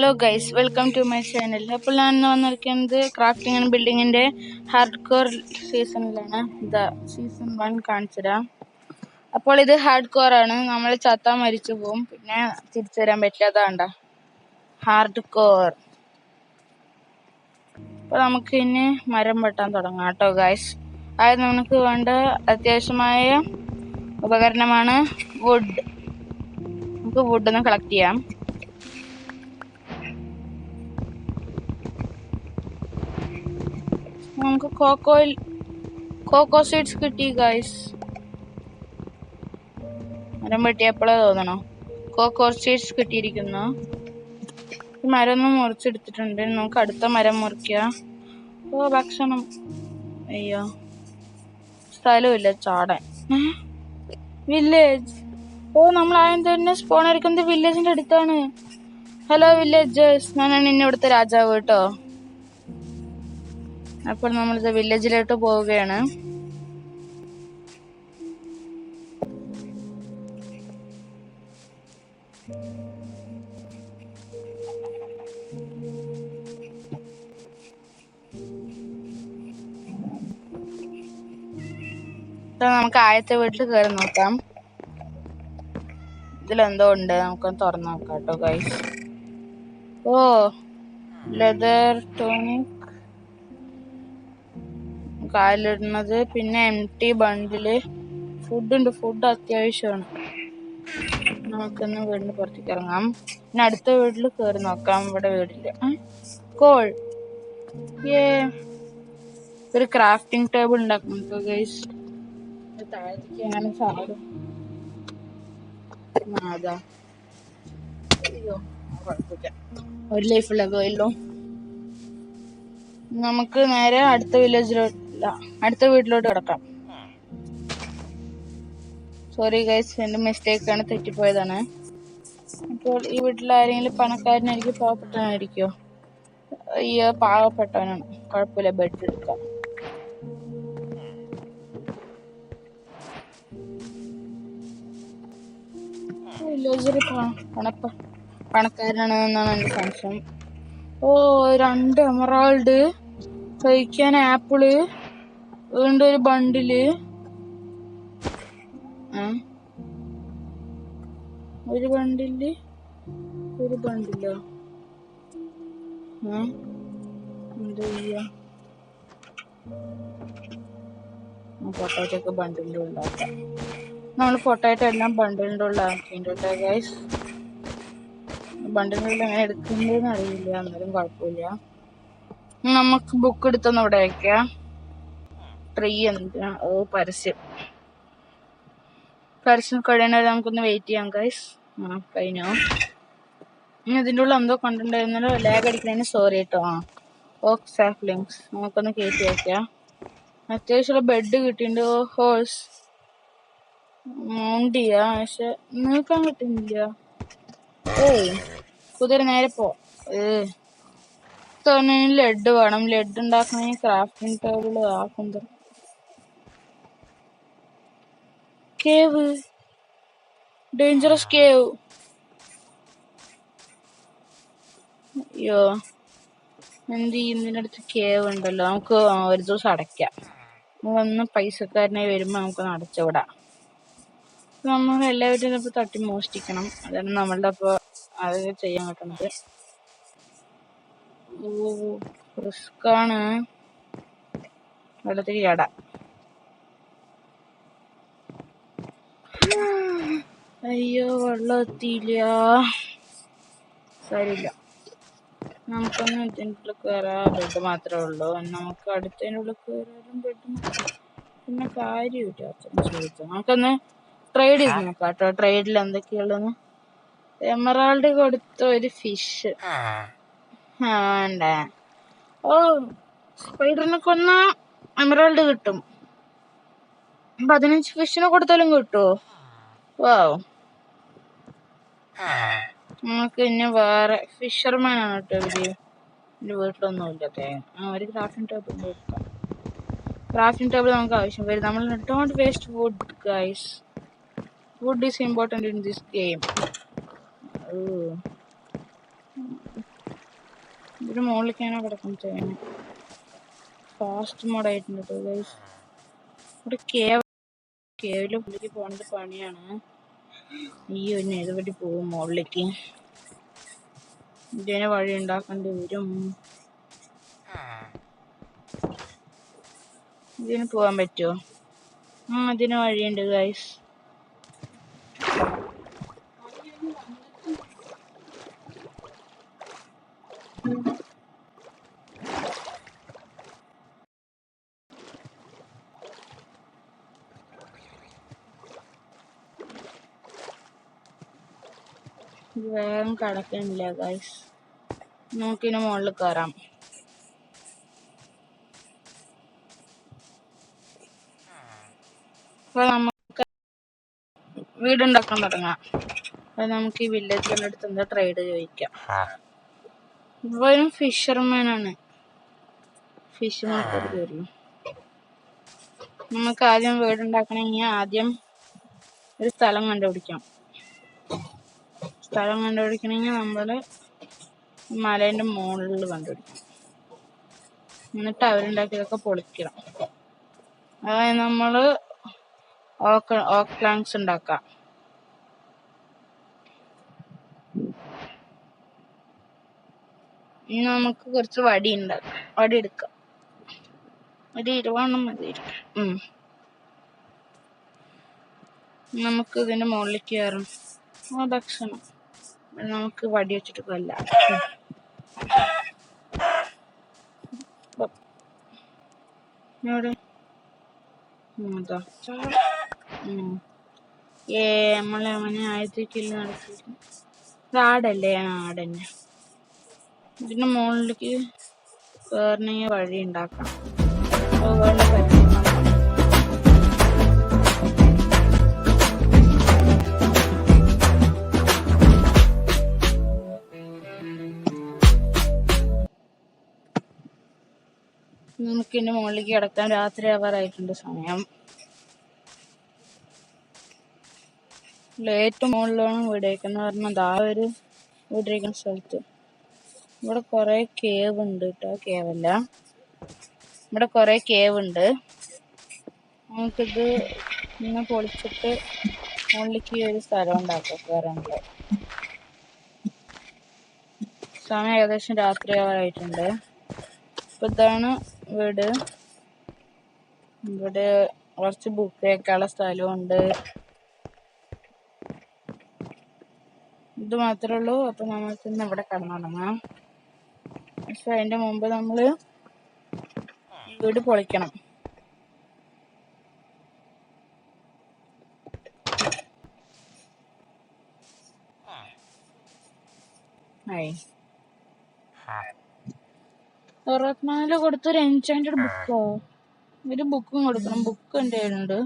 Hello guys, welcome to my channel. അപ്പോൾ ഞാൻ ഇന്ന് വന്നിരിക്കുന്നത് ക്രാഫ്റ്റിംഗ് ആൻഡ് ബിൽഡിങ്ങിൻ്റെ ഹാർഡ് കോർ സീസണിലാണ്. സീസൺ 1 കാണിച്ചു തരാം. അപ്പോൾ ഇത് ഹാർഡ് കോർ ആണ്. നമ്മൾ ചത്താൽ മരിച്ചു പോവും, പിന്നെ തിരിച്ചു വരാൻ പറ്റില്ല. അതാണ്ട ഹാർഡ് കോർ. അപ്പോൾ നമുക്ക് ഇനി മരം വെട്ടാൻ തുടങ്ങാം കേട്ടോ ഗൈസ്. അതായത് നമുക്ക് വേണ്ട അത്യാവശ്യമായ ഉപകരണമാണ് വുഡ്. നമുക്ക് വുഡ് ഒന്ന് കളക്ട് ചെയ്യാം. നമുക്ക് കോക്കോ സീഡ്സ് കിട്ടി ഗൈസ്. മരം വെട്ടിയപ്പോഴേ തോന്നണോ കോക്കോ സീഡ്സ് കിട്ടിയിരിക്കുന്നു. ഈ മരം ഒന്ന് മുറിച്ചെടുത്തിട്ടുണ്ട്. നമുക്ക് അടുത്ത മരം മുറിക്കാം. ഭക്ഷണം. അയ്യോ, സ്ഥലമില്ല ചാടാൻ. വില്ലേജ്. നമ്മൾ ആദ്യം തന്നെ സ്പോൺ എടുക്കുന്നത് വില്ലേജിന്റെ അടുത്താണ്. ഹലോ വില്ലേജേഴ്സ്, ഞാനാണ് ഇന്ന് ഇവിടുത്തെ രാജാവ് കേട്ടോ. അപ്പോൾ നമ്മളിത് വില്ലേജിലോട്ട് പോവുകയാണ്. നമുക്ക് ആദ്യത്തെ വീട്ടിൽ കയറി നോക്കാം. ഇതിലെന്തോ ഉണ്ട്, നമുക്കൊന്ന് തുറന്നു നോക്കാം കേട്ടോ ഗൈസ്. ലെതർ ടോണിക് കാലിടുന്നത്, പിന്നെ എംടി ബണ്ടില്, ഫുഡുണ്ട്. ഫുഡ് അത്യാവശ്യമാണ്. നമുക്കൊന്ന് വീടിന് പുറത്തേക്ക് ഇറങ്ങാം. പിന്നെ അടുത്ത വീട്ടിൽ കയറി നോക്കാം. ഇവിടെ വീടില്ല. കോൾ. ഒരു ക്രാഫ്റ്റിംഗ് ടേബിൾ ഉണ്ടാക്കാം നമുക്ക് ഗൈസ്. താഴത്തേക്ക് അങ്ങനെ ചാടും. അതാ അയ്യോ, കുഴപ്പമില്ല, ഒരു ലൈഫുള്ള പോയല്ലോ. നമുക്ക് നേരെ അടുത്ത വീട്ടിലോട്ട് കിടക്കാം. സോറി ഗൈസ്, എന്റെ മിസ്റ്റേക്ക് ആണ്, തെറ്റിപ്പോയതാണ്. അപ്പോൾ ഈ വീട്ടിൽ ആരെങ്കിലും പണക്കാരനായിരിക്കും, പാവപ്പെട്ടവനായിരിക്കോ? അയ്യോ, പാവപ്പെട്ടവനാണ്. കുഴപ്പമില്ല, ബെഡ് എടുക്കാം. വില്ലേജൊരു പണക്കാരനാണ് എന്നാണ് എന്റെ സംശയം. 2 എമറാൾഡ്, കഴിക്കാൻ ആപ്പിള്, വീണ്ടും ഒരു ബണ്ടില്. ഒരു ബണ്ടിലോ എന്താ ചെയ്യാ? പൊട്ടാറ്റോ ബണ്ടിലിൻ്റെ ഉള്ളാക്കാം. നമ്മൾ പൊട്ടാറ്റോ എല്ലാം ബണ്ടിലിൻ്റെ ഉള്ളാക്കിയിട്ടുണ്ട് ഗൈസ്. ബണ്ടിലിൻ്റെ ഉള്ള എങ്ങനെ എടുക്കുന്നതെന്ന് അറിയില്ല, എന്നാലും കുഴപ്പമില്ല. നമുക്ക് ബുക്ക് എടുത്തൊന്ന് ഇവിടെ വയ്ക്കാം. ട്രീ എന്തിനാ? പരസ്യം കഴിയണവരെ നമുക്കൊന്ന് വെയിറ്റ് ചെയ്യാം ഗൈസ്. കഴിഞ്ഞോ? ഇതിൻ്റെ ഉള്ളിൽ എന്തോ കണ്ടിട്ടുണ്ടായിരുന്നല്ലോ. ലാഗ് അടിക്കുന്നതിന് സോറി കേട്ടോ. ഓക്ക് സാപ്ലിങ്സ് നമുക്കൊന്ന് കയറ്റി വയ്ക്കാം. അത്യാവശ്യമുള്ള ബെഡ് കിട്ടിയിട്ടുണ്ട്. ഹോഴ്സ് മൗണ്ട് ചെയ്യാ, പക്ഷെ നീക്കാൻ കിട്ടുന്നില്ല. കുതിര നേരെ പോ. ലെഡ് വേണം. ലെഡ് ഉണ്ടാക്കണമെങ്കിൽ ക്രാഫ്റ്റിംഗ് ടേബിൾ ആക്കുന്നത്. Cave, dangerous cave. അയ്യോ, എന്ത് ചെയ്യുന്നതിൻ്റെ അടുത്ത് കേവ് ഉണ്ടല്ലോ. നമുക്ക് ഒരു ദിവസം അടയ്ക്കാം. ഒന്ന് പൈസക്കാരനായി വരുമ്പോൾ നമുക്കൊന്ന് അടച്ചുവിടാം. നമ്മൾ എല്ലാവരും ഇപ്പോൾ തട്ടി മോഷ്ടിക്കണം. അതാണ് നമ്മളുടെ അപ്പോൾ അത് ചെയ്യാൻ പറ്റുന്നത്. റിസ്ക്കാണ്. വെള്ളത്തിൽ ചാടാം. അയ്യോ, വെള്ളം എത്തിയില്ല. സാരമില്ല, നമുക്കൊന്ന് ഇതിൻ്റെ ഉള്ളിൽ കയറാം. ബെഡ് മാത്രമേ ഉള്ളൂ. നമുക്ക് അടുത്തതിൻ്റെ ഉള്ളിൽ കയറാനും ബെഡ് പിന്നെ കാര്യമില്ല. ചോദിച്ചു നമുക്കൊന്ന് ട്രേഡ് ചെയ്ത് നോക്കാം കേട്ടോ. ട്രേഡിൽ എന്തൊക്കെയുള്ളതെന്ന്. എമറാൾഡ് കൊടുത്ത ഒരു ഫിഷ് വേണ്ട. സ്പൈഡറിനെ കൊന്ന എമറാൾഡ് കിട്ടും. 15 ഫിഷിനെ കൊടുത്താലും കിട്ടുമോ? വാവ്. നമുക്ക് ഇനി വേറെ ഫിഷർമാൻ ആണ് കേട്ടോ ഇവര്. എൻ്റെ വീട്ടിലൊന്നും ഇല്ല. ഒരു ക്രാഫ്റ്റിംഗ് ടേബിൾ കൊടുക്കാം. ക്രാഫ്റ്റിംഗ് ടേബിൾ നമുക്ക് ആവശ്യം വരും. നമ്മൾ don't waste wood guys. Wood is important in this game. ഇതിന് മുകളിലേക്കാണ് കിടക്കാൻ ചെയ്യണം. ഫാസ്റ്റ് മോഡായിട്ടുണ്ട് ഗൈസ്. ഇവിടെ കേവില് പുള്ളിക്ക് പോകേണ്ട പണിയാണ്. ഈ ഒരു ഇതുവഴി പോകും മുകളിലേക്ക്. ഇതിന് വഴി ഉണ്ടാക്കേണ്ടി വരും. ഇതിന് പോകാൻ പറ്റുമോ? ഇതിന് വഴിയുണ്ട് ഗൈസ്. വേഗം കടക്കണില്ല ഗൈസ്. നമുക്കിന് മുകളിൽ കയറാം. അപ്പൊ നമുക്ക് വീടുണ്ടാക്കാൻ തുടങ്ങാം. അപ്പൊ നമുക്ക് ഈ വില്ലേജിന്റെ അടുത്ത് എന്താ ട്രേഡ് ചോദിക്കാം. ഇവരും ഫിഷർമാനാണ്. ഫിഷ് മാർക്കറ്റ് വരുന്നു. നമുക്ക് ആദ്യം വീടുണ്ടാക്കണമെങ്കിൽ ആദ്യം ഒരു സ്ഥലം കണ്ടുപിടിക്കാം. സ്ഥലം കണ്ടുപിടിക്കണമെങ്കിൽ നമ്മള് മലേന്റെ മുകളിൽ കണ്ടുപിടിക്കണം. എന്നിട്ട് അവരുണ്ടാക്കിയതൊക്കെ പൊളിക്കണം. അതായത് നമ്മള് ഓക്ക് പ്ലാങ്ക്സ് ഉണ്ടാക്കാം. ഇനി നമുക്ക് കുറച്ച് വടി ഉണ്ടാക്കാം. വടി എടുക്കാം. ഒരു 20 മതി. നമുക്ക് ഇതിന്റെ മുകളിലേക്ക് കയറും. ഭക്ഷണം നമുക്ക് വടി വെച്ചിട്ട് കൊല്ലാം. നമ്മളെ അവനെ ആയത്തേക്കില്ല നടക്കും. ആടല്ലേ? ആടന്നെ. ഇതിന്റെ മുകളിലേക്ക് കയറണമെങ്കിൽ വഴി ഉണ്ടാക്കാം. നമുക്കിന്റെ മുകളിലേക്ക് കിടക്കാൻ രാത്രി ആവാറായിട്ടുണ്ട് സമയം. ഏറ്റവും മുകളിലാണ് വീടേക്കെന്ന് പറഞ്ഞത്. ആ ഒരു വീടിരിക്കുന്ന സ്ഥലത്ത് ഇവിടെ കൊറേ കേവ് ഉണ്ട് കേട്ടോ. കേവല്ല, ഇവിടെ കൊറേ കേവ് ഉണ്ട്. നമുക്കിത് ഇങ്ങനെ പൊളിച്ചിട്ട് മുകളിലേക്ക് ഒരു സ്ഥലം ഉണ്ടാക്കാം കയറാനുള്ള. സമയം ഏകദേശം രാത്രി ആവാറായിട്ടുണ്ട്. ഇപ്പൊ ഇതാണ് വീട്. ഇവിടെ കുറച്ച് ബുക്ക് വെക്കാനുള്ള സ്ഥലമുണ്ട്. ഇത് മാത്രമേ ഉള്ളൂ. അപ്പൊ നമുക്ക് ഇന്ന് ഇവിടെ കിടന്നുറങ്ങാം. പക്ഷെ അതിന്റെ മുമ്പ് നമ്മള് വീട് പൊളിക്കണം. ആയി 64 കൊടുത്തൊരു എൻചാന്റഡ് ബുക്കോ? ഒരു ബുക്കും കൊടുക്കണം. ബുക്ക് എൻ്റെ കയ്യിലുണ്ട്.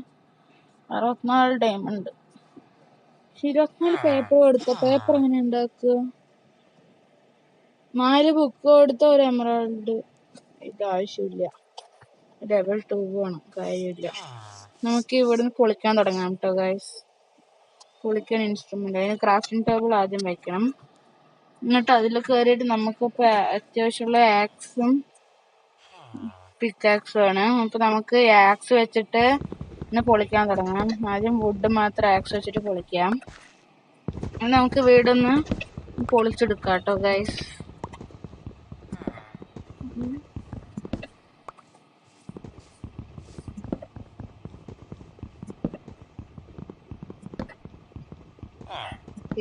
64 ഡയമണ്ട്. 24 പേപ്പർ കൊടുത്ത. പേപ്പർ എങ്ങനെ ഉണ്ടാക്കുക? 4 ബുക്ക് കൊടുത്ത ഒരു എമറാൾഡ്. ഇത് ആവശ്യമില്ല. ലെവൽ 2 വേണം. കാര്യമില്ല. നമുക്ക് ഇവിടുന്ന് പൊളിക്കാൻ തുടങ്ങാം കേട്ടോ ഗൈസ്. പൊളിക്കാൻ ഇൻസ്ട്രുമെന്റ്. അതിന് ക്രാഫ്റ്റിംഗ് ടേബിൾ ആദ്യം വെക്കണം. എന്നിട്ട് അതിൽ കയറിയിട്ട് നമുക്കിപ്പോൾ അത്യാവശ്യമുള്ള ആക്സും പിക്കാക്സും ആണ്. അപ്പൊ നമുക്ക് ആക്സ് വെച്ചിട്ട് ഇന്ന് പൊളിക്കാൻ തുടങ്ങാം. ആദ്യം വുഡ് മാത്രം ആക്സ് വെച്ചിട്ട് പൊളിക്കാം. നമുക്ക് വീടൊന്ന് പൊളിച്ചെടുക്കാം കേട്ടോ ഗൈസ്.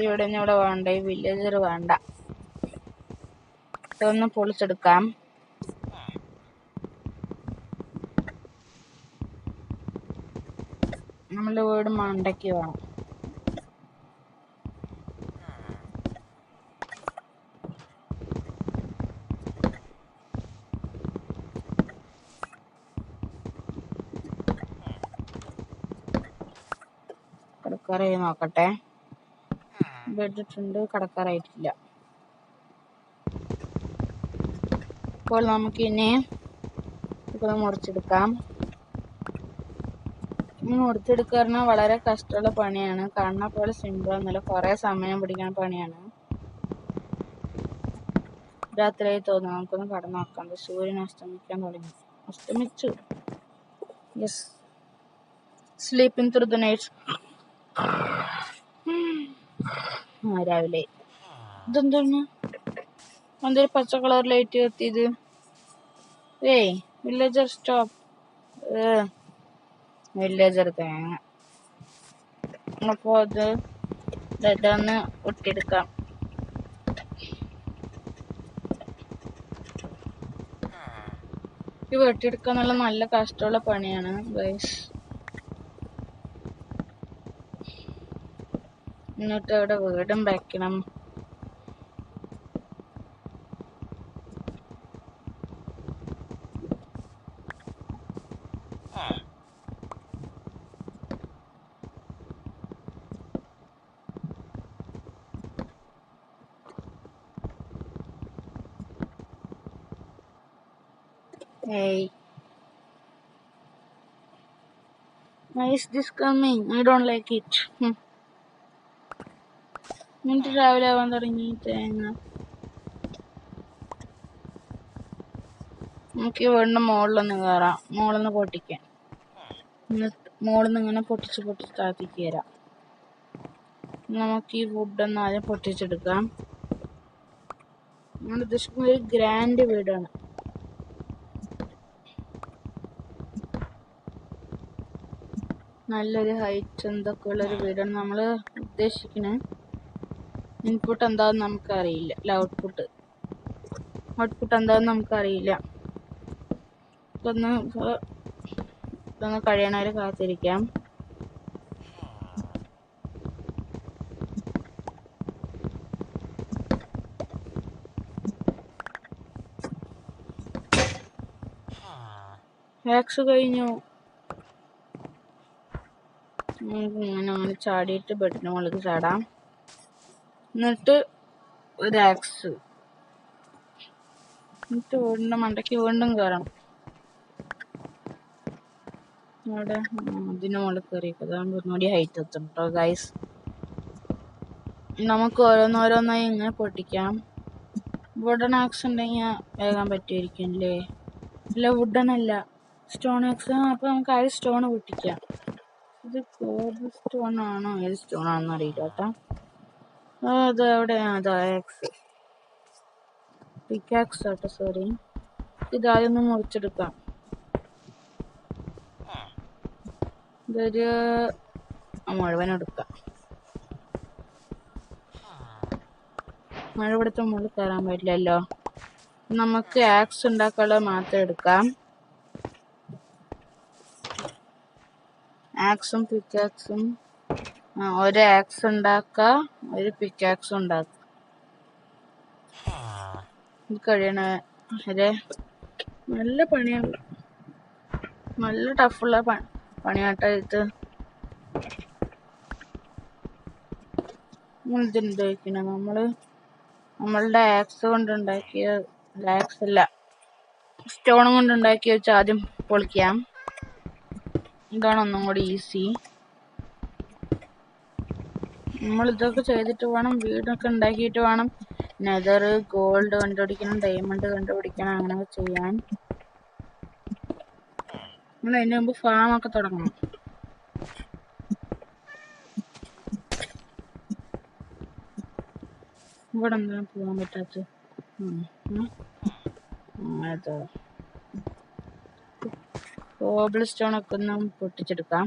ഇവിടെ വേണ്ട, ഈ വില്ലേജർ വേണ്ട. ഇതൊന്ന് പൊളിച്ചെടുക്കാം. നമ്മളുടെ വീട് മണ്ടയ്ക്ക് വേണം. കടക്കാറായി നോക്കട്ടെ. ബെഡിട്ടുണ്ട്. കടക്കാറായിട്ടില്ല. അപ്പോൾ നമുക്കിനി ഇപ്പൊ മുറിച്ചെടുക്കാം. മുറിച്ചെടുക്കാറിന് വളരെ കഷ്ടമുള്ള പണിയാണ്. കാണുന്ന പോലെ സിമ്പിൾ ഒന്നുമില്ല. കുറെ സമയം പിടിക്കുന്ന പണിയാണ്. രാത്രിയായി തോന്നുന്നു. നമുക്കൊന്ന് കടന്നു നോക്കാം. സൂര്യൻ അസ്തമിക്കാൻ തുടങ്ങി. അസ്തമിച്ചു. Yes, sleeping through the night. രാവിലെ ഇതെന്താണ്? എന്തൊരു പച്ച കളർ ലൈറ്റ് കത്തിയത്? ഏയ്, വില്ലേജർ സ്റ്റോപ്പ്. വില്ലേജർ തേങ്ങ. അപ്പോൾ അത് ഇതൊന്ന് ഒട്ടിയെടുക്കാം. ഈ വെട്ടിയെടുക്കാൻ നല്ല കഷ്ടമുള്ള പണിയാണ് ഗൈസ്. എന്നിട്ട് അവിടെ വീടും വെക്കണം. Hey, why is this coming? I don't like it. എന്നിട്ട് രാവിലെ ആവാൻ തുടങ്ങി തേങ്ങ. നമുക്ക് വീടിൻ്റെ മുകളിലൊന്ന് കയറാം. മുകളിൽ പൊട്ടിക്കാൻ. എന്നിട്ട് മുകളിൽ ഇങ്ങനെ പൊട്ടിച്ച് താഴത്തേക്ക് കയറാം. നമുക്ക് ഈ വുഡൊന്ന് ആദ്യം പൊട്ടിച്ചെടുക്കാം. നമ്മൾ ഉദ്ദേശിക്കുന്ന ഒരു ഗ്രാൻഡ് വീടാണ്. നല്ലൊരു ഹൈറ്റ് എന്തൊക്കെ ഉള്ളൊരു വീടാണ് നമ്മൾ ഉദ്ദേശിക്കുന്നത്. ഇൻപുട്ട് എന്താണെന്ന് നമുക്കറിയില്ല. ഔട്ട്പുട്ട് എന്താണെന്ന് നമുക്കറിയില്ല. ഇതൊന്ന് കഴിയണവരെ കാത്തിരിക്കാം. ആക്സ് കഴിഞ്ഞു. അങ്ങനെ ചാടിയിട്ട് ബെഡിന് മുകളിൽ ചാടാം. എന്നിട്ട് ഒരു ആക്സ്. എന്നിട്ട് വീടിൻ്റെ മണ്ടയ്ക്ക് വീണ്ടും കയറണം. അവിടെ അതിന് മുകളിൽ കയറിയിട്ട് അതാകുമ്പോൾ ഒന്നുകൂടി ഹൈറ്റ് എത്തും കേട്ടോ ഗൈസ്. നമുക്ക് ഓരോന്നോരോന്നായി ഇങ്ങനെ പൊട്ടിക്കാം. വുഡൻ ആക്സ് ഉണ്ടെങ്കിൽ വേഗം പറ്റുമായിരിക്കും അല്ലേ? അല്ല, വുഡൻ അല്ല, സ്റ്റോൺ ആക്സ്. അപ്പോൾ നമുക്ക് ആദ്യം സ്റ്റോൺ പൊട്ടിക്കാം. ഇത് കോബിൾ സ്റ്റോൺ ആണോ ഏത് സ്റ്റോൺ ആണെന്ന് അറിയില്ല കേട്ടോ. അത് എവിടെയാണ്? അതാ ആക്സ്, പിക്കാക്സ് ആട്ടോ, സോറി. ഇതാദ്യം ഒന്ന് മുറിച്ചെടുക്കാം. ഇതൊരു മുഴുവൻ എടുക്കാം. മഴ ഇവിടുത്തെ മുകളിൽ കയറാൻ പറ്റില്ലല്ലോ. നമുക്ക് ആക്സ് ഉണ്ടാക്കാനുള്ളത് മാത്രം എടുക്കാം. ആക്സും പിക്കാക്സും. ഒരു ആക്സ് ഉണ്ടാക്കാം, ഒരു പിക്കാക്സും ഉണ്ടാക്കാം. ഇത് കഴിയണ വരെ നല്ല പണിയാണ്. നല്ല ടഫുള്ള പണിയാട്ടോ ഇത്. ഇതെന്ത് വയ്ക്കണം? നമ്മളുടെ ആക്സ് കൊണ്ടുണ്ടാക്കിയ, ആക്സ് അല്ല, സ്റ്റോൺ കൊണ്ടുണ്ടാക്കി വെച്ച് ആദ്യം പൊളിക്കാം. ഇതാണ് ഒന്നും കൂടി ഈസി. നമ്മൾ ഇതൊക്കെ ചെയ്തിട്ട് വേണം, വീടൊക്കെ ഉണ്ടാക്കിയിട്ട് വേണം നെതർ, ഗോൾഡ് കണ്ടുപിടിക്കണം, ഡയമണ്ട് കണ്ടുപിടിക്കണം, അങ്ങനെയൊക്കെ ചെയ്യാൻ. നമ്മൾ അതിന് മുമ്പ് ഫാമൊക്കെ തുടങ്ങണം. ഇവിടെ എന്താണ് പോകാൻ പറ്റാത്തത്? അത് കോബിൾ സ്റ്റോണൊക്കെ ഒന്ന് പൊട്ടിച്ചെടുക്കാം.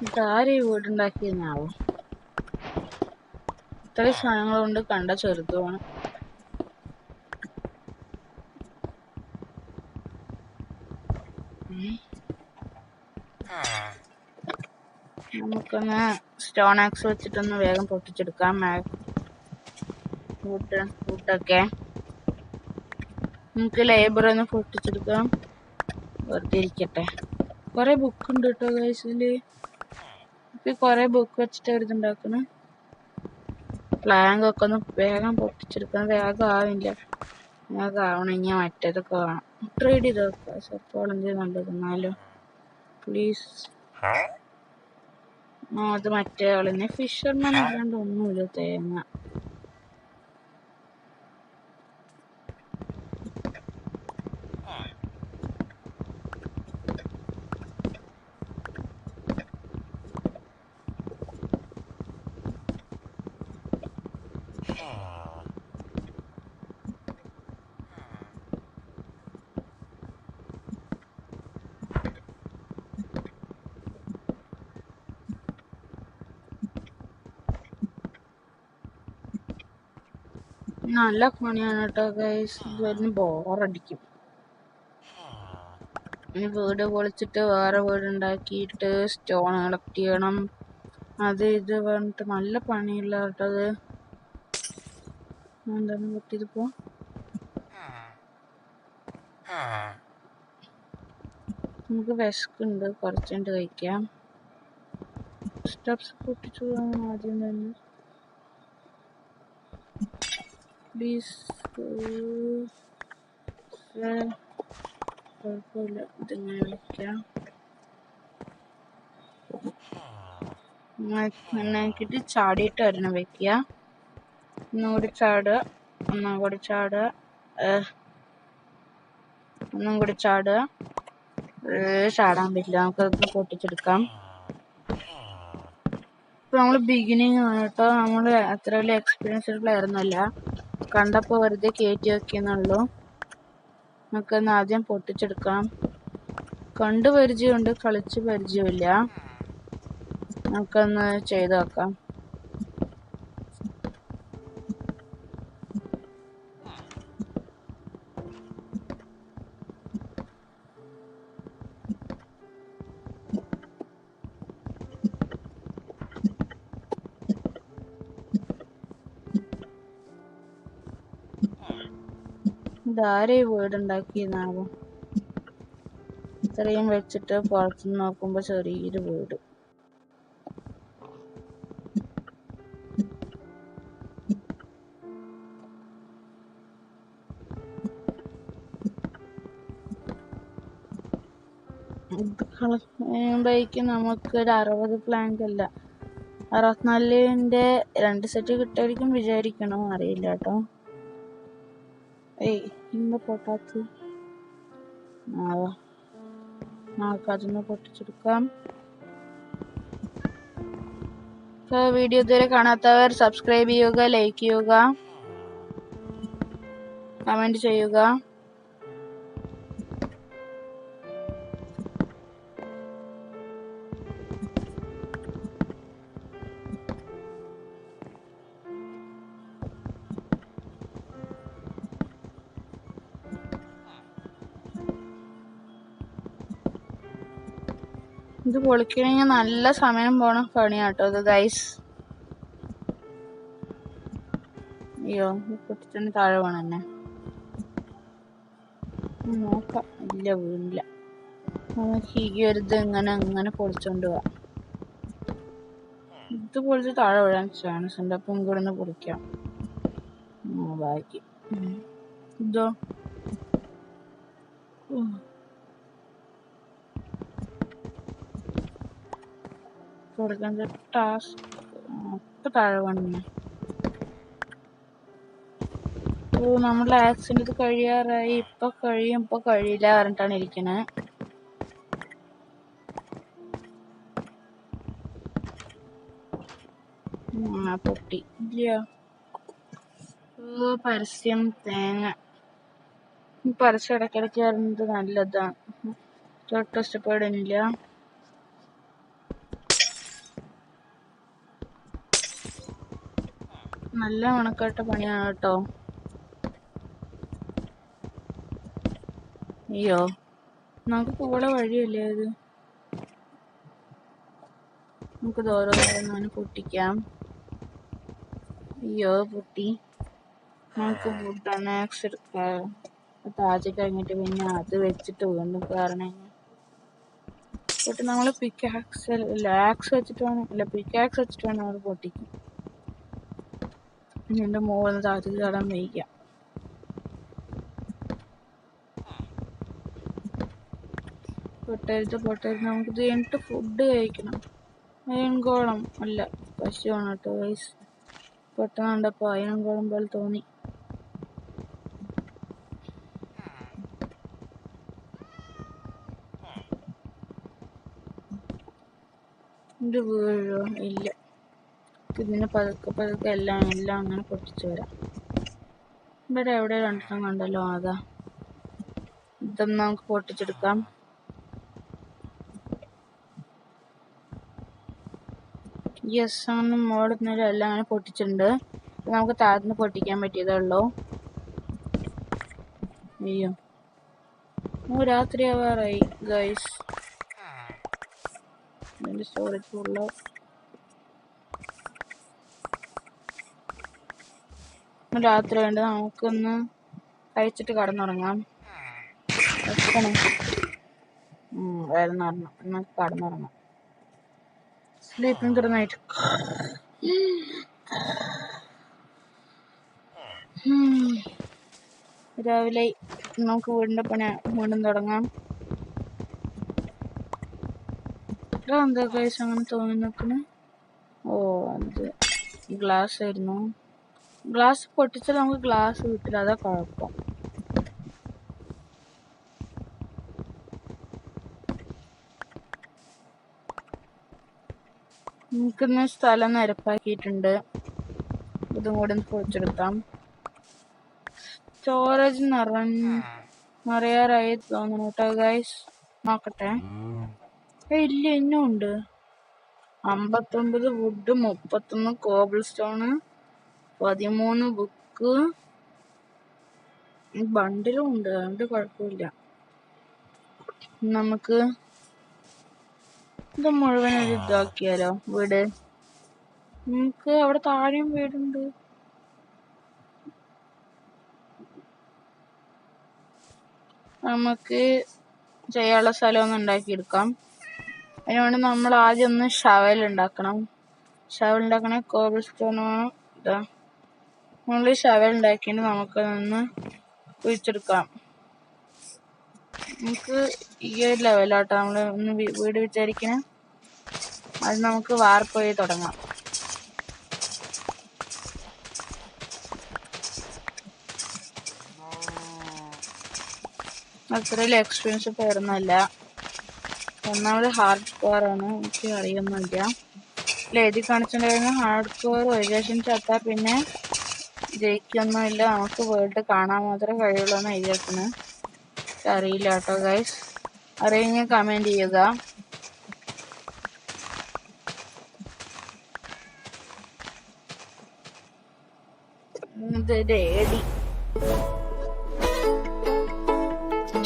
ഇതാരും ഈ വീടുണ്ടാക്കിയെന്നാവും. ഇത്രയും സാധനങ്ങൾ കൊണ്ട് കണ്ട ചെറുതുമാണ്. നമുക്കൊന്ന് സ്റ്റോൺ ആക്സ് വെച്ചിട്ടൊന്ന് വേഗം പൊട്ടിച്ചെടുക്കാം. വുഡൊക്കെ നമുക്ക് ലേബർ ഒന്ന് പൊട്ടിച്ചെടുക്കാം. വെറുതെ ഇരിക്കട്ടെ. കുറെ ബുക്ക് ഉണ്ട് കേട്ടോ ഗൈസില്. കുറെ ബുക്ക് വെച്ചിട്ട് ഇതുണ്ടാക്കണം. പ്ലാങ്ക് ഒക്കെ ഒന്ന് വേഗം പൊട്ടിച്ചെടുക്കണം. വേഗം ആവില്ല. വേഗം ആവണമെങ്കിൽ മറ്റേതൊക്കെ വേണം. ട്രേഡ് ചെയ്ത് വെക്കാം. സപ്പോളം എന്ത് നല്ലത് എന്നാലും പ്ലീസ്. അത് മറ്റേ ആളിനെ ഫിഷർമാൻ അല്ലാണ്ട് ഒന്നുമില്ല തേങ്ങ. നല്ല പണിയാണ് കേട്ടോ ഗൈസ്. ഇതിന് ബോറടിക്കും. ഇനി വീട് പൊളിച്ചിട്ട് വേറെ വീട് ഉണ്ടാക്കിയിട്ട് സ്റ്റോൺ കളക്ട് ചെയ്യണം. അത് ഇത് പറഞ്ഞിട്ട് നല്ല പണിയില്ല കേട്ടോ അത്. എന്താണ് പറ്റിയതിപ്പോ? നമുക്ക് വിശക്കുണ്ട്, കുറച്ചുണ്ട് കഴിക്കാം. സ്റ്റെപ്സ് പൊട്ടിച്ചു ആദ്യം തന്നെ. പ്ലീസ് കുഴപ്പമില്ല, ഇതിങ്ങനെ വയ്ക്കാം. എന്നാക്കിട്ട് ചാടിയിട്ട് ഒരെണ്ണം വെക്കുക. ഒന്നുകൂടി ചാടുക, ഒന്നും കൂടി ചാടുക, ഒന്നും കൂടി ചാടുക. ചാടാൻ പറ്റില്ല, നമുക്കതൊക്കെ പൊട്ടിച്ചെടുക്കാം. ഇപ്പൊ നമ്മള് ബിഗിനിങ് ആണ് കേട്ടോ. നമ്മള് അത്ര വലിയ എക്സ്പീരിയൻസ്ഡ് പ്ലെയർ ഒന്നുമല്ല. കണ്ടപ്പോ വെറുതെ കയറ്റി വെക്കുന്നുള്ളൂ. നമുക്കൊന്ന് ആദ്യം പൊട്ടിച്ചെടുക്കാം. കണ്ടു പരിചയമുണ്ട്, കളിച്ച് പരിചയമില്ല. നമുക്കൊന്ന് ചെയ്ത് നോക്കാം. ഇതാരെ വീടുണ്ടാക്കിയെന്നാവും. ഇത്രയും വെച്ചിട്ട് പുറത്തുനിന്ന് നോക്കുമ്പോ ചെറിയൊരു വീട്. ബൈക്ക് നമുക്കൊരു 60 പ്ലാങ്ക് അല്ല 64ന്റെ 2 സെറ്റ് കിട്ടായിരിക്കും വിചാരിക്കണം, അറിയില്ല കേട്ടോ. ഇന്ന് പൊട്ടാത്ത നമുക്കതൊന്ന് പൊട്ടിച്ചെടുക്കാം. വീഡിയോ ഇതുവരെ കാണാത്തവർ സബ്സ്ക്രൈബ് ചെയ്യുക, ലൈക്ക് ചെയ്യുക, കമന്റ് ചെയ്യുക. ഇത് പൊളിക്കണമെങ്കിൽ നല്ല സമയം പോണ പണിയാട്ടോ ഇത് ഗൈസ്. അയ്യോ, പൊട്ടിച്ചെന്ന് താഴെ വേണം തന്നെ. നോക്കാം. ഇല്ല, വീണില്ല. നമുക്ക് ഈ ഒരു ഇത് ഇങ്ങനെ പൊളിച്ചോണ്ട് പോവാം. ഇത് പൊളിച്ച് താഴെ വീഴാൻ ചാൻസ് ഉണ്ട്. അപ്പം ഇങ്ങോട്ട് പൊളിക്കാം. ബാക്കി ഇതോ കൊടുക്കാൻ ടാസ്ക് ഇപ്പൊ താഴെ വന്നു. നമ്മുടെ ആക്സിഡന്റ് ഇത് കഴിയാറായി. ഇപ്പൊ കഴിയില്ല പറഞ്ഞിട്ടാണ് ഇരിക്കണേ. പൊട്ടി ഇല്ല. പരസ്യം തേങ്ങ. പരസ്യം ഇടയ്ക്കിടയ്ക്ക് വരുന്നത് നല്ലതാണ്. തൊട്ട് ഇഷ്ടപ്പെടുന്നില്ല. നല്ല ഉണക്കാട്ട പണിയാണ് കേട്ടോ. അയ്യോ, നമുക്ക് കൂടെ വഴിയല്ലേ അത്. നമുക്ക് ഓരോന്നോരോന്ന് പൊട്ടിക്കാം. അയ്യോ, പൊട്ടി. നമുക്ക് ഫുഡാണ് ആക്സ് എടുക്കാം. താജ് കഴിഞ്ഞിട്ട് പിന്നെ അത് വെച്ചിട്ട് വീണ്ടും കാരണം പൊട്ടി. നമ്മള് പിക്കാക്സ് വെച്ചിട്ട് വേണം നമ്മൾ പൊട്ടിക്കും. എന്റെ മോളിൽ താജ് ചാടാൻ വയ്ക്കാം. പൊട്ടരുത്. നമുക്ക് ഇത് കഴിഞ്ഞിട്ട് ഫുഡ് കഴിക്കണം. അയൺകോളം അല്ല, പശുവാണ് കേട്ടോ ഗൈസ്. പെട്ടെന്ന് കണ്ടപ്പോൾ അയൺകോളം പോലെ തോന്നി. ഇത് വീഴോ? ഇല്ല. ഇതിന് പതുക്കെ എല്ലാം അങ്ങനെ പൊട്ടിച്ചു വരാം. ഇവിടെ എവിടെ രണ്ടെണ്ണം കണ്ടല്ലോ, അതാ. ഇതൊന്ന് നമുക്ക് പൊട്ടിച്ചെടുക്കാം. യെസ്, അങ്ങനെ മോളിൽ എല്ലാം അങ്ങനെ പൊട്ടിച്ചിട്ടുണ്ട്. നമുക്ക് താഴ്ന്ന് പൊട്ടിക്കാൻ പറ്റിയതേ ഉള്ളൂ. അയ്യോ, രാത്രി ആവാറായി ഗൈസ്. ഇതിന്റെ സ്റ്റോറേജ് ഫുള്ള്. രാത്രി വേണ്ട, നമുക്കൊന്ന് കഴിച്ചിട്ട് കടന്നുറങ്ങാം. വേറെ നമുക്ക് കടന്നുറങ്ങാം. Sleeping good night. രാവിലെ നമുക്ക് വീടിന്റെ പണി വീണ്ടും തുടങ്ങാം. എന്താ ഗൈസ് അങ്ങനെ തോന്നി നിൽക്കണേ? ഓ, അത് ഗ്ലാസ് ആയിരുന്നു. ഗ്ലാസ് പൊട്ടിച്ചാൽ നമുക്ക് ഗ്ലാസ് കിട്ടില്ല, അതാ കുഴപ്പം. നമുക്കിന്ന് സ്ഥലം നിരപ്പാക്കിയിട്ടുണ്ട്. ഇതും കൂടി ഒന്ന് പൊളിച്ചെടുക്കാം. സ്റ്റോറേജ് നിറയാറായി തോന്നുന്നു കേട്ടോ ഗൈസ്. നോക്കട്ടെ. ഇല്ല, ഇന്നും ഉണ്ട്. 59 വുഡ്, 31 കോബിൾ സ്റ്റോണ്, 13 ബുക്ക്, ബണ്ടിലും ഉണ്ട്. അതുകൊണ്ട് കുഴപ്പമില്ല. നമുക്ക് ഇത് മുഴുവൻ ഒരു ഇതാക്കിയാലോ വീട്. നമുക്ക് അവിടെ താഴെയും വീടുണ്ട്. നമുക്ക് ചെയ്യാനുള്ള സ്ഥലം ഒന്ന് ഉണ്ടാക്കിയെടുക്കാം. അതിനുവേണ്ടി നമ്മൾ ആദ്യം ഒന്ന് ഷവൽ ഉണ്ടാക്കണം. ഷവൽ ഉണ്ടാക്കണ കോബിൾ സ്റ്റോൺ ഇതാ. നമ്മൾ ഷവൽ ഉണ്ടാക്കിയിട്ട് നമുക്കതൊന്ന് കുഴിച്ചെടുക്കാം. നമുക്ക് ഈ ഒരു ലെവലാട്ടോ നമ്മൾ ഒന്ന് വീട് വിചാരിക്കണേ. അത് നമുക്ക് വാർപ്പ് വഴി തുടങ്ങാം. അത്രയും എക്സ്പീരിയൻസ് പേരൊന്നുമല്ല. ഒന്നാമത് ഹാർഡ് കോർ ആണ്, എനിക്ക് അറിയൊന്നുമില്ല. എഴുതി കാണിച്ചിട്ടുണ്ടായിരുന്ന ഹാർഡ് കോർ ഒരു ലക്ഷം ചത്താൽ പിന്നെ ജയിക്കൊന്നുമില്ല, നമുക്ക് വേൾഡ് കാണാൻ മാത്രമേ കഴിയുള്ളൂ എന്ന് എഴുതി വെക്കുന്നത്. അറിയില്ല കേട്ടോ ഗൈസ്. അറിയെങ്കിൽ കമന്റ് ചെയ്യുക.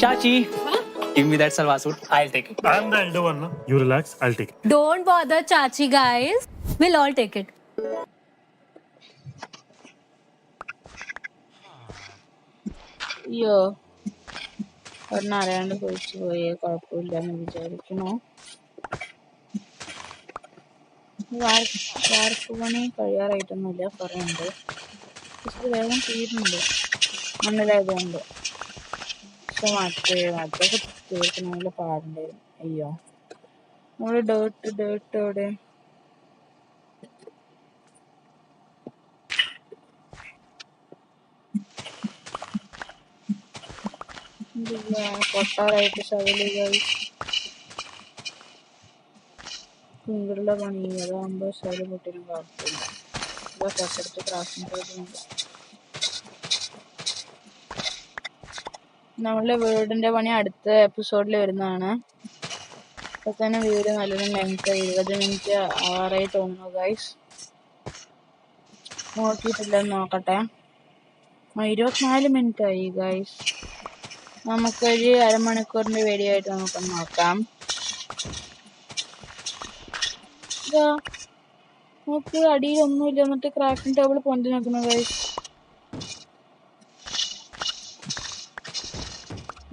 Chachi, give me that salwar suit. I'll take it. I'm the elder one, no? You relax, I'll take it. Don't bother, Chachi, guys. We'll all take it. അയ്യോ, ഒരെണ്ണം അറിയാണ്ട് കുഴിച്ചു പോയേ. കുഴപ്പമില്ലെന്ന് വിചാരിക്കണോ. വാർപ്പ് പണി കഴിയാറായിട്ടൊന്നുമില്ല, പറയുന്നുണ്ട്. പക്ഷെ വേഗം തീരുന്നുണ്ട് മണ്ണിലായതുകൊണ്ട്. പക്ഷെ മറ്റൊക്കെ തീർക്കണമെങ്കിൽ പാടുണ്ടായിരുന്നു. അയ്യോ, നമ്മള് ഡേർട്ട് എവിടെ? പൊട്ടാറായിട്ട് ശവലുകൾ കുങ്കുള്ള പണി. അതാകുമ്പോ ശവല് പൊട്ടിനും കുഴപ്പമില്ല. ഇതാ തൊട്ടടുത്ത് ക്രാഫ്റ്റിംഗ് ടേബിളുണ്ട്. നമ്മളുടെ വീടിന്റെ പണി അടുത്ത എപ്പിസോഡിൽ വരുന്നതാണ്. ഇപ്പൊ തന്നെ വീട് നല്ലൊരു ലെങ്ത് 20 മിനിറ്റ് ആവാറായി തോന്നുന്നു ഗൈസ്. നോക്കിയിട്ടില്ലെന്ന് നോക്കട്ടെ. 24 മിനിറ്റ് ആയി ഗൈസ്. നമുക്കൊരു അരമണിക്കൂറിന്റെ വീഡിയോ ആയിട്ട് നമുക്കൊന്ന് നോക്കാം. നമുക്ക് അടിയിലൊന്നുമില്ല, എന്നിട്ട് ക്രാഫ്റ്റിംഗ് ടേബിൾ പൊന്തി നോക്കുന്നു ഗൈസ്.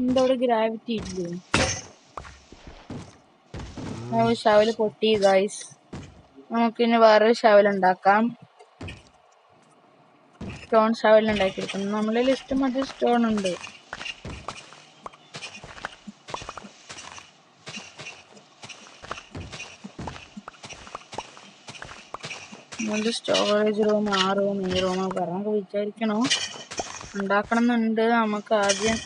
എന്താ അവിടെ ഗ്രാവിറ്റി ഇല്ലേ? ശവല് പൊട്ടി ഗൈസ്. നമുക്കിനി വേറൊരു ശവൽ ഉണ്ടാക്കാം. സ്റ്റോൺ ശവൽ ഉണ്ടാക്കിയെടുക്കണം. നമ്മളെ ലിസ്റ്റ് മറ്റേ സ്റ്റോൺ ഉണ്ട്. നമുക്ക് സ്റ്റോറേജ് റൂം, ആ റൂം, ഈ റൂം പറയാൻ വിചാരിക്കണോ. ഉണ്ടാക്കണം എന്നുണ്ട്. നമുക്ക് ആദ്യം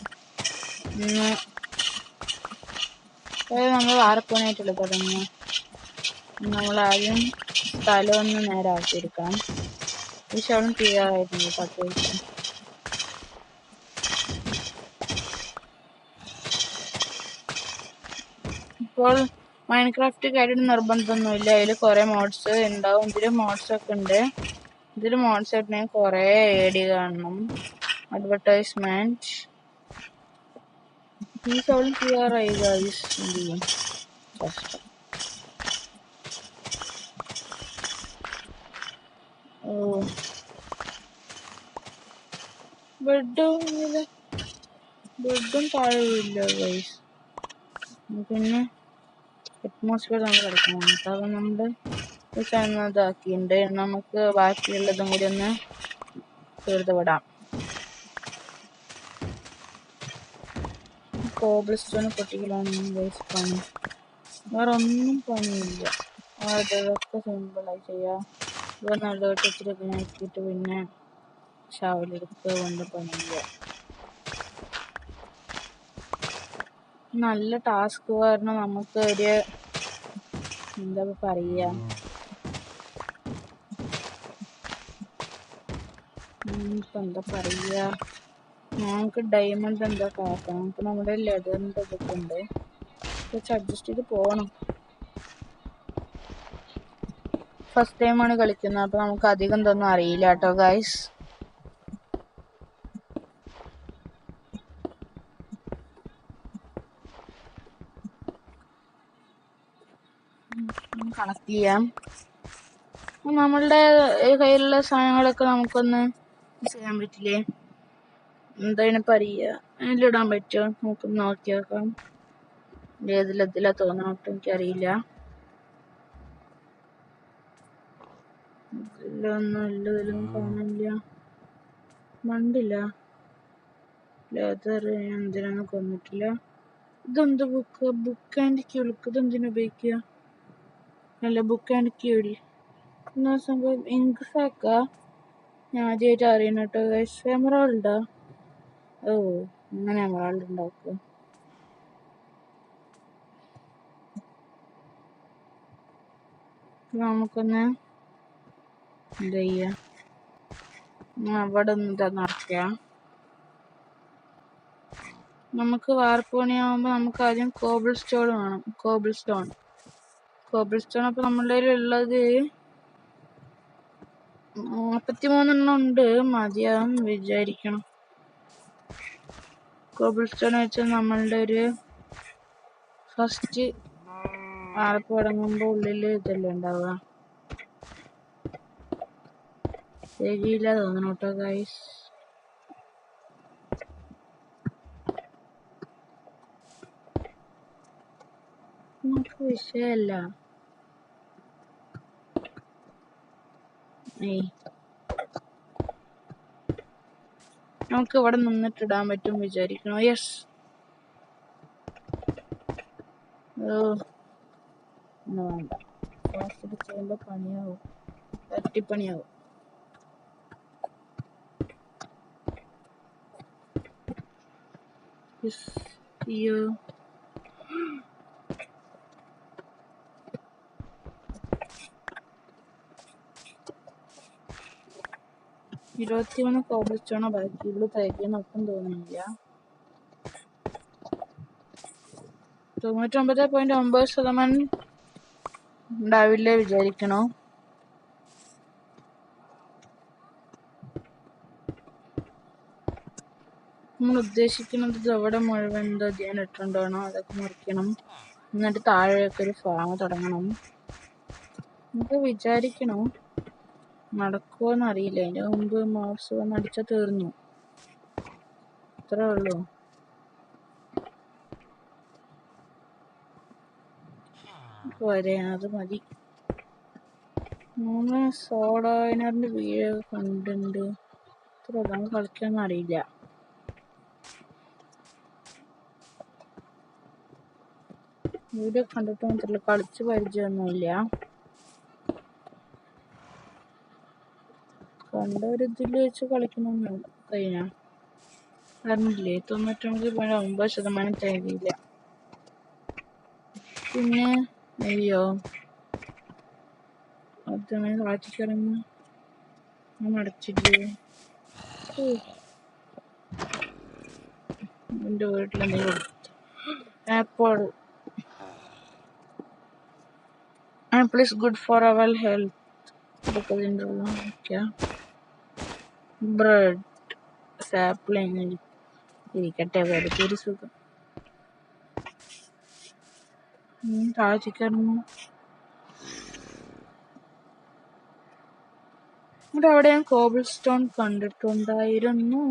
നമ്മൾ വാരപ്പൂനായിട്ടുള്ള തുടങ്ങുക. നമ്മളാദ്യം സ്ഥലം ഒന്ന് നേരെ ആക്കിയെടുക്കാം. ഈ ശവളം ക്ലിയർ ആയിട്ടുണ്ട് അത്യാവശ്യം. ഇപ്പോൾ മൈൻക്രാഫ്റ്റ് കാര്യം നിർബന്ധമൊന്നുമില്ല. അതിൽ കുറേ മോഡ്സ് ഉണ്ടാവും. ഇതിൽ മോഡ്സ് ഒക്കെ ഉണ്ട്. ഇതിൽ മോഡ്സ് ആയിട്ടുണ്ടെങ്കിൽ കുറേ ഏഡ് കാണണം. അഡ്വർടൈസ്മെന്റ്. ഈ ശവളം ക്ലിയർ ആയി ഗൈസ്. എന്ത് ചെയ്യും? കഷ്ടം. ഓ ബെഡും താഴെ ഇല്ല ഗൈസ്. പിന്നെ അറ്റ്മോസ്ഫിയർ നമ്മൾ കിടക്കണം. അപ്പം നമ്മൾ ഇതാക്കിയിട്ടുണ്ട്. നമുക്ക് ബാക്കിയുള്ളതും കൂടി ഒന്ന് തീർത്ത് വിടാം. കോബിൾ സ്റ്റോൺ പൊട്ടിക്കലാണ് ഗൈസ് പണി. വേറെ ഒന്നും പണിയില്ല. അതൊക്കെ സിമ്പിളായി ചെയ്യാം. ഇവ നല്ലതായിട്ട് ഇച്ചിരി ആക്കിയിട്ട് പിന്നെ ഷവലെടുക്കുക കൊണ്ട് പണിയില്ല. നല്ല ടാസ്ക് കാരണം നമുക്ക് ഒരു എന്താ പറയുക, എന്താ പറയുക, നമുക്ക് ഡയമണ്ട് എന്താ കാക്കാം. നമുക്ക് നമ്മുടെ ലെതറിൻ്റെ ഇതൊക്കെ ഉണ്ട്. കുറച്ച് അഡ്ജസ്റ്റ് ചെയ്ത് പോകണം. ഫസ്റ്റ് ടൈമാണ് കളിക്കുന്നത്. അപ്പോൾ നമുക്ക് അധികം ഇതൊന്നും അറിയില്ല കേട്ടോ ഗൈസ്. കണക്ട് ചെയ്യാം. നമ്മളുടെ കയ്യിലുള്ള സാധനങ്ങളൊക്കെ നമുക്കൊന്ന് ചെയ്യാൻ പറ്റില്ലേ? എന്താ പറയുക, അതിലിടാൻ പറ്റുമോ? നമുക്ക് നോക്കി നോക്കാം. ഏതിലെത്തില്ല തോന്നണോട്ട് എനിക്കറിയില്ല. ഇതിലൊന്നും കാണില്ല. മണ്ടില്ല. ലെതർ എന്തിനാണ് കൊന്നിട്ടില്ല. ഇതെന്ത് ബുക്ക് ആൻഡ് ക്യൂൾ. ഇതെന്തിനാ ഉപയോഗിക്കുക? അല്ല, ബുക്ക് ആൻഡ് ക്യൂൾ എന്നാ സംഭവം? ഇങ്ക് ഫാക്കാ? ഞാൻ ആദ്യമായിട്ട് അറിയണം കേട്ടോ ഗൈസ്. എമറാൾഡാ? ഓ, അങ്ങനെ എമറാൾഡ് ഉണ്ടാക്കുക. നമുക്കൊന്ന് എന്താ ചെയ്യാ, അവിടെ ഒന്ന് ഇതാ നടക്കുക. നമുക്ക് വാർപ്പണിയാവുമ്പോൾ നമുക്ക് ആദ്യം കോബിൾ സ്റ്റോൺ വേണം. കോബിൾ സ്റ്റോൺ അപ്പോൾ നമ്മളുടെ കയ്യിലുള്ളത് 43 ഉണ്ട്. മതിയാവും വിചാരിക്കണം. കോബിൾ സ്റ്റോൺ വെച്ചാൽ നമ്മളുടെ ഒരു ഫസ്റ്റ് വാർപ്പ് തുടങ്ങുമ്പോൾ ഉള്ളിൽ ഇതെല്ലാം ഉണ്ടാവുക. ശരിയില്ല തോന്നണം കേട്ടോ ഗൈസ്. നമുക്ക് വിഷയമല്ല. നമുക്ക് ഇവിടെ നിന്നിട്ടിടാൻ പറ്റും വിചാരിക്കണോ? യെസ്. ഒന്നും വേണ്ട. ഫാസ്റ്റ് ചെയ്യുമ്പോൾ പണിയാവും, തട്ടിപ്പണിയാവും. അയ്യോ, 21 കോബിൾ സ്റ്റോണോ ബാക്കിയുള്ളൂ. തയ്ക്കുന്ന ഒട്ടും തോന്നുന്നില്ല. 99.9% ഉണ്ടാവില്ലേ വിചാരിക്കണോ? നമ്മൾ ഉദ്ദേശിക്കുന്നത് അവിടെ മുഴുവൻ എന്താ ധ്യാനം ഇട്ടുണ്ടോണോ അതൊക്കെ മുറിക്കണം. എന്നിട്ട് താഴെയൊക്കെ ഒരു ഫാം തുടങ്ങണം. നമുക്ക് വിചാരിക്കണോ, നടക്കുമോന്ന് അറിയില്ല. അതിൻ്റെ മുമ്പ് മൗസ് വന്ന് അടിച്ചാൽ തീർന്നു. അത്രേ ഉള്ളൂ. പോരെ, അത് മതി. 3 സോഡായിനറിൻ്റെ വീഡിയോ കണ്ടിട്ടുണ്ട്. ഇത്ര നമുക്ക് കളിക്കാനൊന്നും അറിയില്ല. വീഡിയോ കണ്ടിട്ട് മാത്രമല്ല, കളിച്ച് പരിചയമൊന്നുമില്ല. കണ്ട ഒരു ഇതിൽ വെച്ച് കളിക്കണമെന്നുണ്ട്. കഴിഞ്ഞ പറഞ്ഞില്ലേ 99.9% തികയില്ല. പിന്നെ അയ്യോ അതാണ് കാറ്റിക്കിറങ്ങി അടച്ചില്ലേ. എൻ്റെ വീട്ടിലെന്തെങ്കിലും apple apple is good for our health. ഇതൊക്കെ ഇതിൻ്റെ ഉള്ള ബ്രെഡ് സാപ്ലിങ് ഇരിക്കട്ടെ വെറുതെ ഒരു സുഖം. താഴ്ചക്കിറങ്ങി ഇവിടെ അവിടെ ഞാൻ കോബിൾ സ്റ്റോൺ കണ്ടിട്ടുണ്ടായിരുന്നു.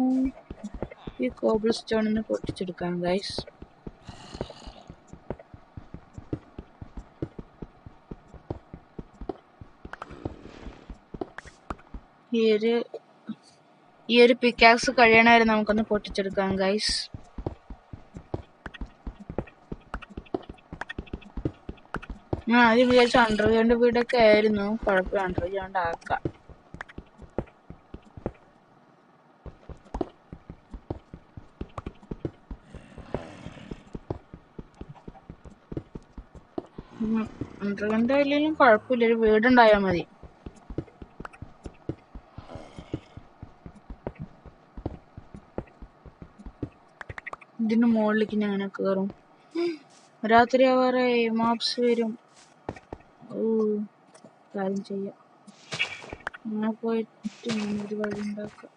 ഈ കോബിൾ സ്റ്റോണിന് പൊട്ടിച്ചെടുക്കാം ഗൈസ്. ഈ ഒരു പിക്കാക്സ് കഴിയണമായിരുന്നു നമുക്കൊന്ന് പൊട്ടിച്ചെടുക്കാം ഗൈസ്. ഞാൻ ആദ്യം വിചാരിച്ച അണ്ടർഗ്രൗണ്ട് വീടൊക്കെ ആയിരുന്നു. കുഴപ്പമില്ല, അണ്ടർഗ്രൗണ്ട് ആക്കാം. അണ്ടർഗ്രൗണ്ട് ആയില്ലെങ്കിലും കുഴപ്പമില്ല, ഒരു വീടുണ്ടായാൽ മതി. ഇതിന് മുകളിലേക്ക് ഞാൻ അങ്ങനെ കയറും. രാത്രി ആവാറായി, മോബ്സ് വരും. കാര്യം ചെയ്യാം, അങ്ങനെ പോയിട്ട് ഒരു വഴി ഉണ്ടാക്കാം.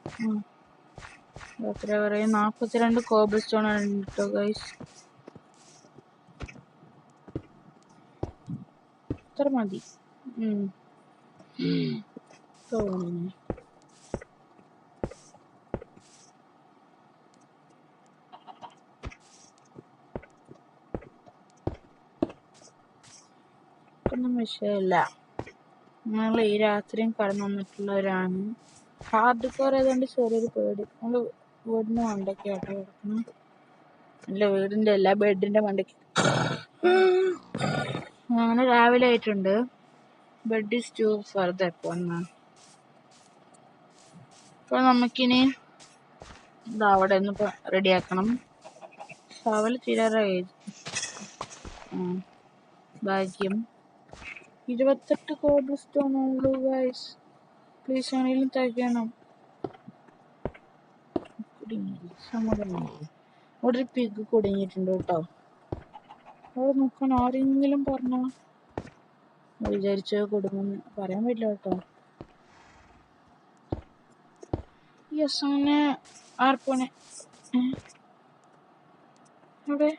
രാത്രി ആവാറായി. 42 കോബിൾ സ്റ്റോൺ ആണ് കേട്ടോ ഗൈസ്. ഇത്ര മതി തോന്നുന്നു. ഒന്നും വിഷയമില്ല. ഞങ്ങൾ ഈ രാത്രിയും കടന്നു വന്നിട്ടുള്ളവരാണ്. ഹാർഡ് കോർ ആയതുകൊണ്ട് ചെറിയൊരു പേടി. നമ്മള് വീടിന്റെ മണ്ടയ്ക്ക് ആട്ടോ കിടക്കണം. അല്ല, വീടിന്റെ അല്ല, ബെഡിന്റെ മണ്ടയ്ക്ക്. അങ്ങനെ രാവിലെ ആയിട്ടുണ്ട്. ബെഡ് ഈസ് ടു ഫർദർ പോന്ന. അപ്പോൾ നമുക്കിനി അവിടെ ഒന്ന് റെഡിയാക്കണം. സവൽ തീരാറായി. ഭാഗ്യം 28 കോബിൾ സ്റ്റോൺ ഉള്ളൂ ഗൈസ്. പ്ലീസ് ആണെങ്കിലും തികയണം. സമാധാനം. അവിടെ ഒരു പിഗ് കുടുങ്ങിയിട്ടുണ്ട് കേട്ടോ. അവിടെ നോക്കാൻ ആരെങ്കിലും പറഞ്ഞോ? വിചാരിച്ചോ കൊടുങ്ങുന്നു പറയാൻ പറ്റില്ല കേട്ടോ. യെസ്, അങ്ങനെ ആർപ്പോനെ അവിടെ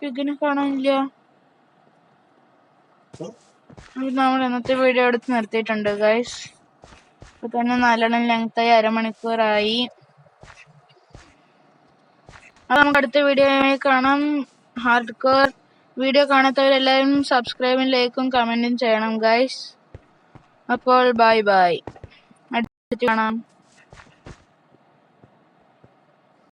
പിഗിനെ കാണാനില്ല. നമ്മൾ ഇന്നത്തെ വീഡിയോ എടുത്ത് നിർത്തിയിട്ടുണ്ട് ഗൈസ്. ഇപ്പൊ തന്നെ നല്ലോണം ലെങ്തായി, അരമണിക്കൂറായി. അത് നമുക്ക് അടുത്ത വീഡിയോയിൽ കാണാം. ഹാർഡ് കോർ വീഡിയോ കാണാത്തവരെല്ലാവരും സബ്സ്ക്രൈബും ലൈക്കും കമന്റും ചെയ്യണം ഗൈസ്. അപ്പോൾ ബൈ ബൈ, അടുത്ത് കാണാം.